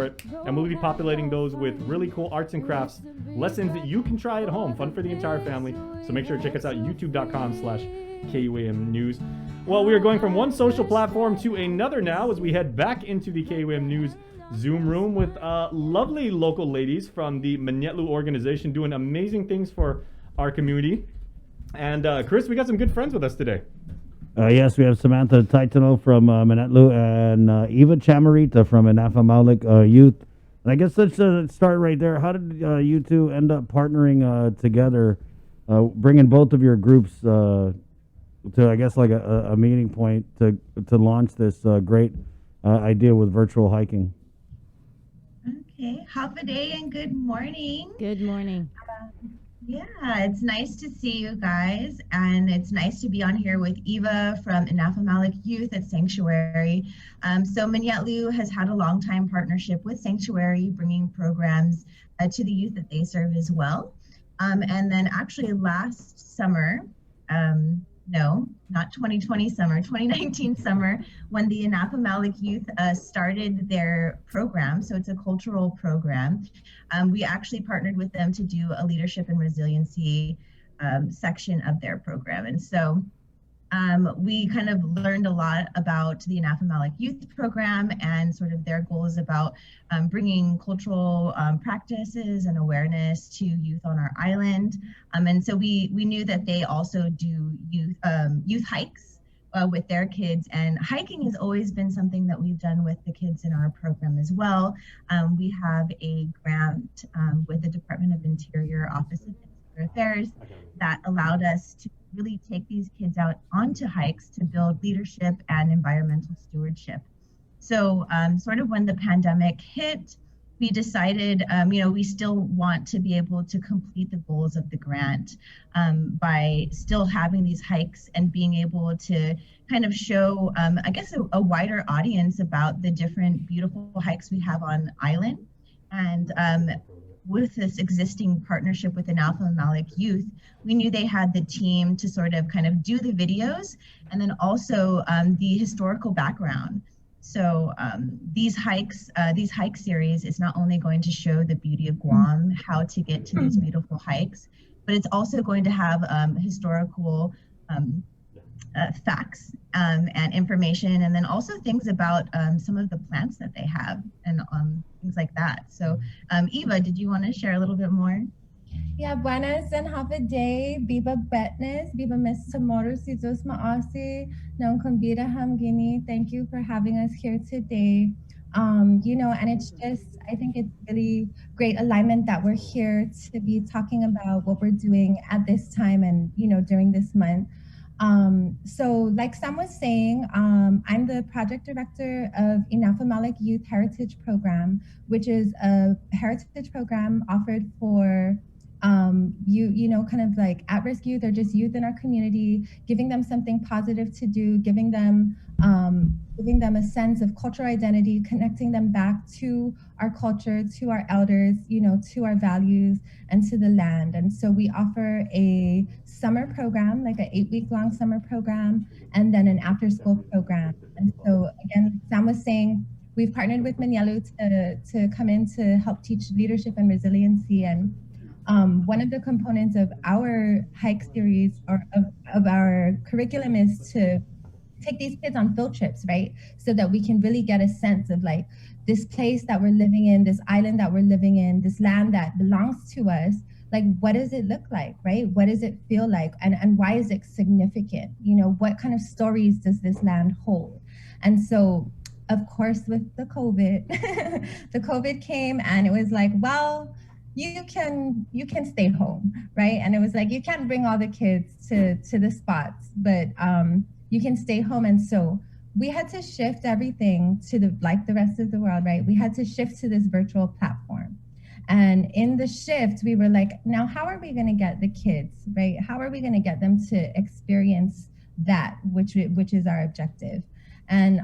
it, and we'll be populating those with really cool arts and crafts lessons that you can try at home, fun for the entire family. So make sure to check us out, youtube.com/KUAM News. Well, we are going from one social platform to another now as we head back into the KUAM News Zoom room with lovely local ladies from the Manetlu organization doing amazing things for our community. And Chris, we got some good friends with us today. Yes, we have Samantha Taitano from Manetlu and Eva Chamarita from Anafamalik Youth. And I guess let's start right there. How did you two end up partnering together, bringing both of your groups to, I guess, like a meeting point to launch this great idea with virtual hiking? Okay, half a day and good morning. Good morning. Yeah, it's nice to see you guys, and it's nice to be on here with Eva from Anafamalik Youth at Sanctuary. So Manetlu has had a long time partnership with Sanctuary, bringing programs to the youth that they serve as well. And then actually last summer, no, not 2020 summer, 2019 summer, when the Anafamalik Youth started their program, so it's a cultural program, we actually partnered with them to do a leadership and resiliency section of their program. And so we kind of learned a lot about the Anafamalik Youth program and sort of their goals about bringing cultural practices and awareness to youth on our island. And so we knew that they also do youth hikes with their kids, and hiking has always been something that we've done with the kids in our program as well. We have a grant with the Department of Interior Office of Consular Affairs that allowed us to really take these kids out onto hikes to build leadership and environmental stewardship. So sort of when the pandemic hit, we decided, we still want to be able to complete the goals of the grant by still having these hikes and being able to kind of show, I guess, a wider audience about the different beautiful hikes we have on island. And with this existing partnership with Anafamalik Youth, we knew they had the team to sort of kind of do the videos and then also the historical background. So these hike series is not only going to show the beauty of Guam, how to get to these beautiful hikes, but it's also going to have historical facts and information, and then also things about some of the plants that they have and things like that. So Eva, did you want to share a little bit more? Yeah, buenas and have a day. Biba Betnes, Biba Miss Tamoru, Sizos Maasi, Non Convida Hamgini. Thank you for having us here today. And it's just, I think it's really great alignment that we're here to be talking about what we're doing at this time and, during this month. So like Sam was saying, I'm the project director of Anafamalik Youth Heritage Program, which is a heritage program offered for kind of like at-risk youth or just youth in our community, giving them something positive to do, giving them a sense of cultural identity, connecting them back to our culture, to our elders, to our values and to the land. And so we offer a summer program, like an 8-week-long summer program, and then an after-school program. And so again, Sam was saying, we've partnered with Manetlu to come in to help teach leadership and resiliency. And one of the components of our hike series or of our curriculum is to take these kids on field trips, right? So that we can really get a sense of like this place that we're living in, this island that we're living in, this land that belongs to us. Like, what does it look like, right? What does it feel like? And why is it significant? What kind of stories does this land hold? And so, of course, with the COVID, the COVID came and it was like, well, you can stay home, right? And it was like, you can't bring all the kids to the spots, but you can stay home. And so we had to shift everything to like the rest of the world, right? We had to shift to this virtual platform. And in the shift, we were like, now how are we going to get the kids, right? How are we going to get them to experience that, which is our objective? And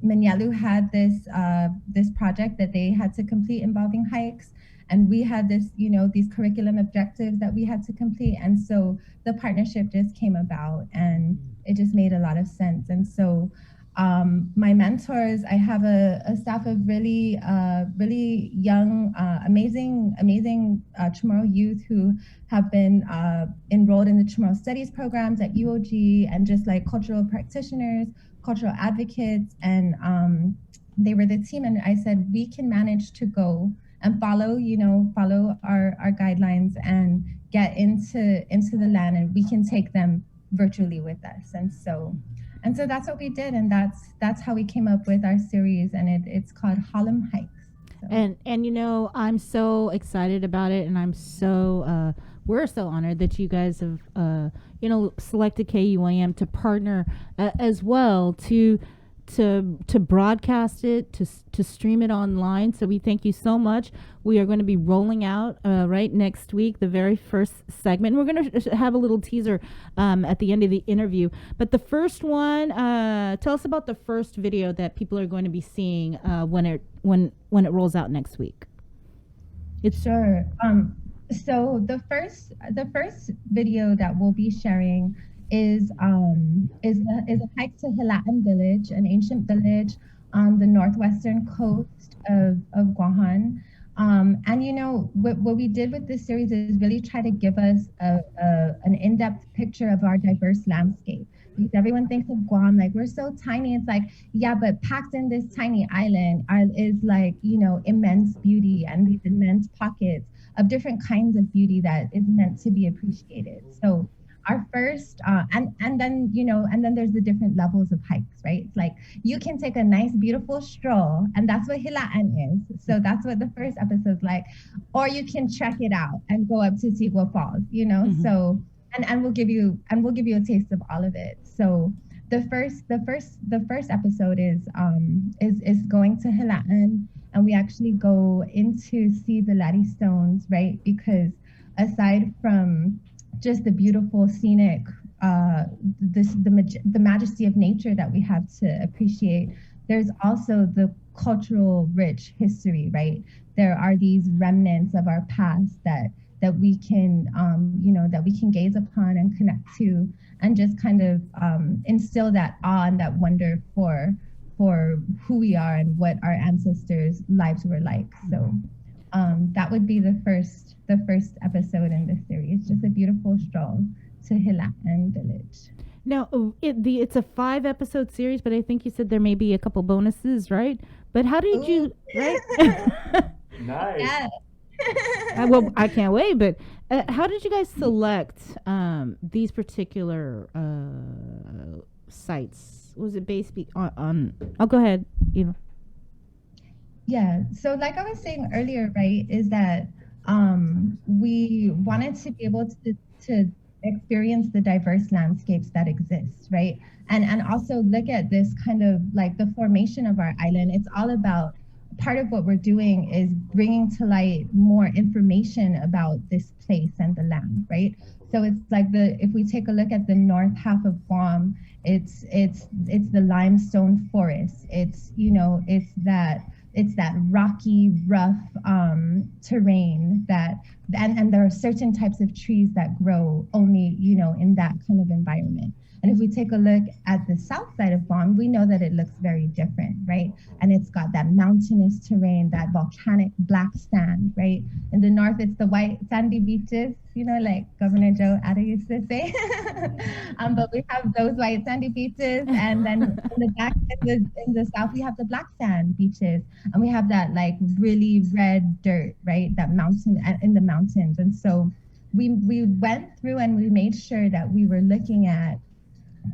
Manetlu had this project that they had to complete involving hikes, and we had these curriculum objectives that we had to complete. And so the partnership just came about, and it just made a lot of sense. And so my mentors, I have a staff of really young, amazing Chamorro youth who have been enrolled in the Chamorro Studies programs at UOG, and just like cultural practitioners, cultural advocates, and they were the team. And I said, we can manage to go and follow our guidelines and get into the land, and we can take them virtually with us. And so that's what we did, and that's how we came up with our series, and it's called Halom Hikes. So. And I'm so excited about it, and we're so honored that you guys have selected KUAM to partner as well to broadcast it, to stream it online. So we thank you so much. We are going to be rolling out right next week the very first segment. We're going to have a little teaser at the end of the interview. But the first one, tell us about the first video that people are going to be seeing when it rolls out next week. Sure. So the first video that we'll be sharing is a hike to Hilatan Village, an ancient village on the northwestern coast of Guahan. And what we did with this series is really try to give us an in-depth picture of our diverse landscape. Because everyone thinks of Guam like we're so tiny. It's like, yeah, but packed in this tiny island is like, immense beauty and these immense pockets of different kinds of beauty that is meant to be appreciated. So our first, and then there's the different levels of hikes, right? It's like you can take a nice, beautiful stroll, and that's what Hila'an is. So that's what the first episode's like. Or you can check it out and go up to Tigua Falls, Mm-hmm. So, and we'll give you a taste of all of it. So the first episode is going to Hila'an, and we actually go in to see the Lati stones, right? Because aside from just the beautiful scenic, the majesty of nature that we have to appreciate, there's also the cultural rich history, right? There are these remnants of our past that we can that we can gaze upon and connect to, and just kind of instill that awe and that wonder for who we are and what our ancestors' lives were like. So that would be the first episode in this series, just a beautiful stroll to Hila'an Village. Now, it's a 5-episode series, but I think you said there may be a couple bonuses, right? But how did you, right? Nice. Yeah. Well, I can't wait, but how did you guys select these particular sites? Was it based on oh, go ahead, Eva. Yeah, so like I was saying earlier, right, is that we wanted to be able to experience the diverse landscapes that exist, right? And also look at this kind of like the formation of our island. It's all about, part of what we're doing is bringing to light more information about this place and the land, right? So it's like if we take a look at the north half of Guam, it's the limestone forest. It's that rocky, rough terrain and there are certain types of trees that grow only, in that kind of environment. And if we take a look at the south side of Guam, we know that it looks very different, right? And it's got that mountainous terrain, that volcanic black sand, right? In the north, it's the white sandy beaches, like Governor Joe Ada used to say. But we have those white sandy beaches, and then in the back, in the south, we have the black sand beaches, and we have that like really red dirt, right? That mountain in the mountains. And so we went through and we made sure that we were looking at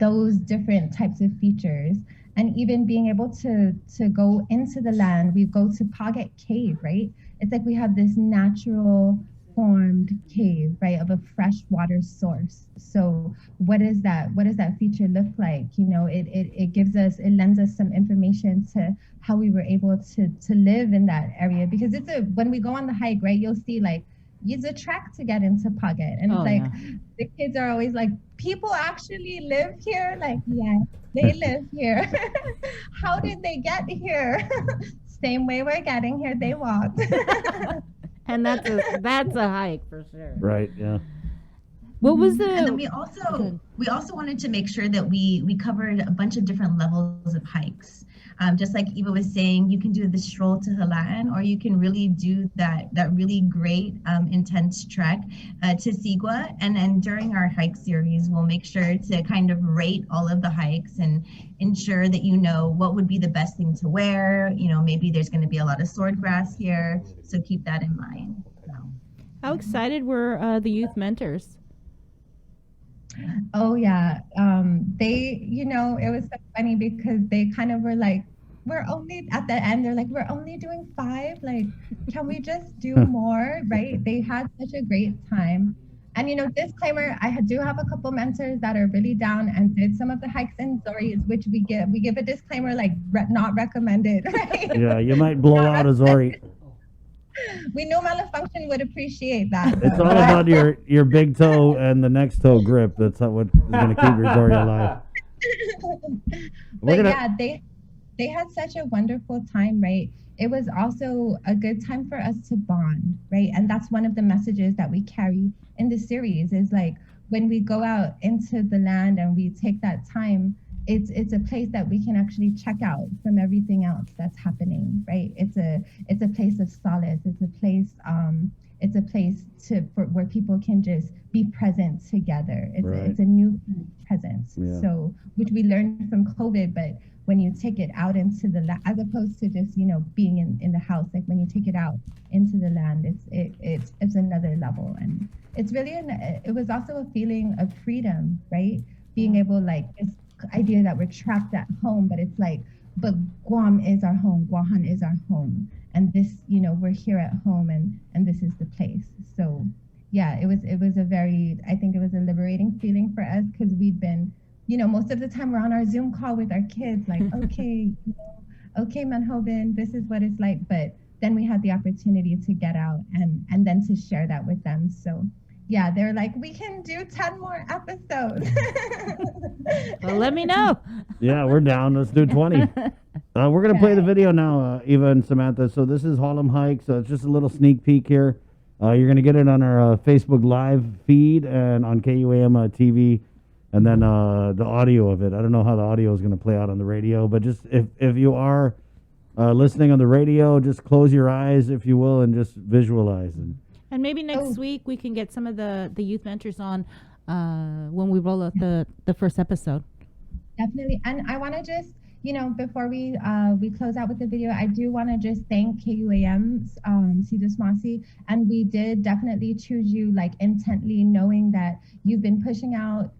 those different types of features, and even being able to go into the land. We go to Paget Cave, right? It's like we have this natural formed cave, right, of a fresh water source. So what does that feature look like? It lends us some information to how we were able to live in that area, because when we go on the hike, right, you'll see like it's a trek to get into Paget, and the kids are always like, people actually live here? Like, yeah, they live here. How did they get here? Same way we're getting here, they walked. And that's a hike for sure. Right, yeah. What was the? And then Okay. we also wanted to make sure that we covered a bunch of different levels of hikes. Just like Eva was saying, you can do the stroll to Halahan, or you can really do that really great intense trek to Sigua. And then during our hike series, we'll make sure to kind of rate all of the hikes and ensure that you know what would be the best thing to wear. You know, maybe there's going to be a lot of swordgrass here, so keep that in mind. So. How excited were the youth mentors? Oh yeah. They, it was so funny because they kind of were like, we're only at the end, they're like, we're only doing 5. Like, can we just do more? Right? They had such a great time. And disclaimer, do have a couple mentors that are really down and did some of the hikes and stories, which we give a disclaimer like not recommended, right? Yeah, you might blow out a Zori. We know Malfunction would appreciate that. It's all about your big toe and the next toe grip. That's what is going to keep your Zori alive. But yeah, they had such a wonderful time, right? It was also a good time for us to bond, right? And that's one of the messages that we carry in the series is like when we go out into the land and we take that time, it's a place that we can actually check out from everything else that's happening, right? It's a place of solace. It's a place where people can just be present together. It's a new presence. Yeah. So which we learned from COVID, but when you take it out into the land, as opposed to just being in the house, like when you take it out into the land, it's another level, and it's really it was also a feeling of freedom, right? Being able like this idea that we're trapped at home, but it's like, but Guam is our home, Guahan is our home, and this we're here at home, and this is the place. So yeah, it was I think it was a liberating feeling for us because we'd been most of the time we're on our Zoom call with our kids, like, okay, okay, Manhoven, this is what it's like. But then we had the opportunity to get out and then to share that with them. So yeah, they're like, we can do 10 more episodes. Well, let me know. Yeah, we're down. Let's do 20. We're going to play the video now, Eva and Samantha. So this is Halom Hikes. It's just a little sneak peek here. You're going to get it on our Facebook Live feed and on KUAM TV. And then the audio of it. I don't know how the audio is going to play out on the radio, but just if you are listening on the radio, just close your eyes, if you will, and just visualize. And maybe next week we can get some of the youth mentors on when we roll out the first episode. Definitely. And I want to just, before we close out with the video, I do want to just thank KUAM's Sidus Masi. And we did definitely choose you like intently, knowing that you've been pushing out,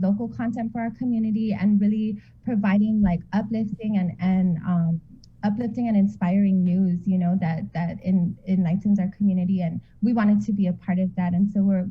local content for our community and really providing like uplifting and inspiring news, that enlightens our community, and we wanted to be a part of that. And so we're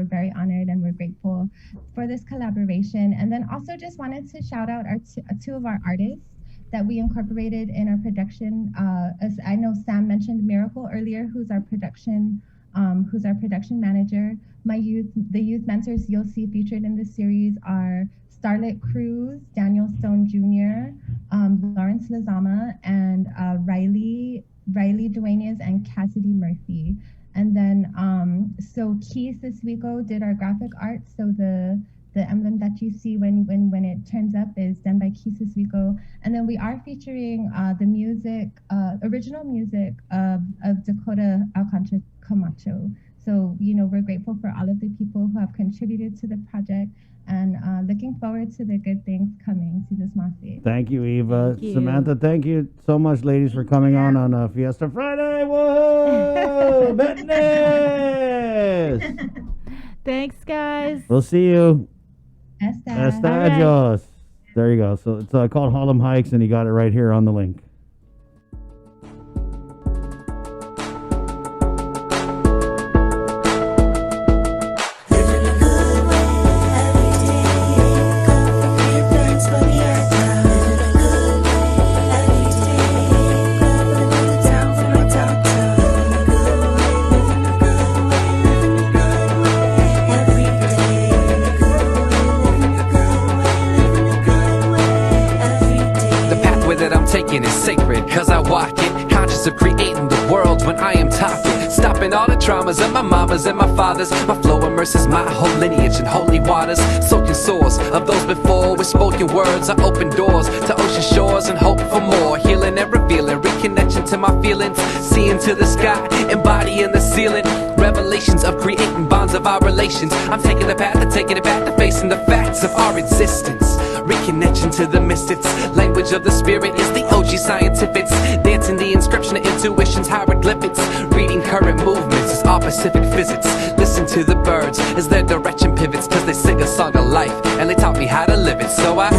very honored and we're grateful for this collaboration. And then also just wanted to shout out our two of our artists that we incorporated in our production. As I know Sam mentioned Miracle earlier, who's our production manager. The youth mentors you'll see featured in this series are Starlet Cruz, Daniel Stone Jr., Lawrence Lazama, and Riley Duenas and Cassidy Murphy. And then so Key Siswico did our graphic art. So the emblem that you see when it turns up is done by Key Siswico. And then we are featuring the music, original music of Dakota Alcantara Camacho. So we're grateful for all of the people who have contributed to the project, and looking forward to the good things coming to this Masi. Thank you, Eva. Thank you. Samantha, thank you so much, ladies, for coming on Fiesta Friday. Whoa! Business! Thanks, guys. We'll see you. Esta. Estadios. There you go. So it's called Halom Hikes, and you got it right here on the link. Taking is sacred, cause I walk it, conscious of creating the world when I am talking, stopping all the traumas of my mamas and my fathers. My flow immerses my whole lineage in holy waters, soaking sores of those before. With spoken words I open doors to ocean shores and hope for more. Healing and revealing, reconnection to my feelings, seeing to the sky, embodying the ceiling. Revelations of creating bonds of our relations. I'm taking the path to taking it back to facing the facts of our existence. Reconnection to the mystics. Language of the spirit is the OG scientifics. Dancing the inscription of intuition's hieroglyphics. Reading current movements is all Pacific physics. Listen to the birds as their direction pivots, cause they sing a song of life and they taught me how to live it. So I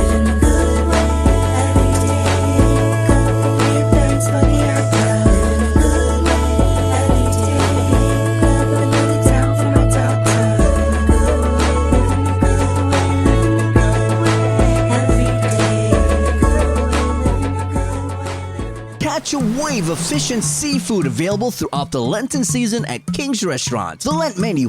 Catch a wave of fish and seafood available throughout the Lenten season at King's Restaurant. The Lent menu has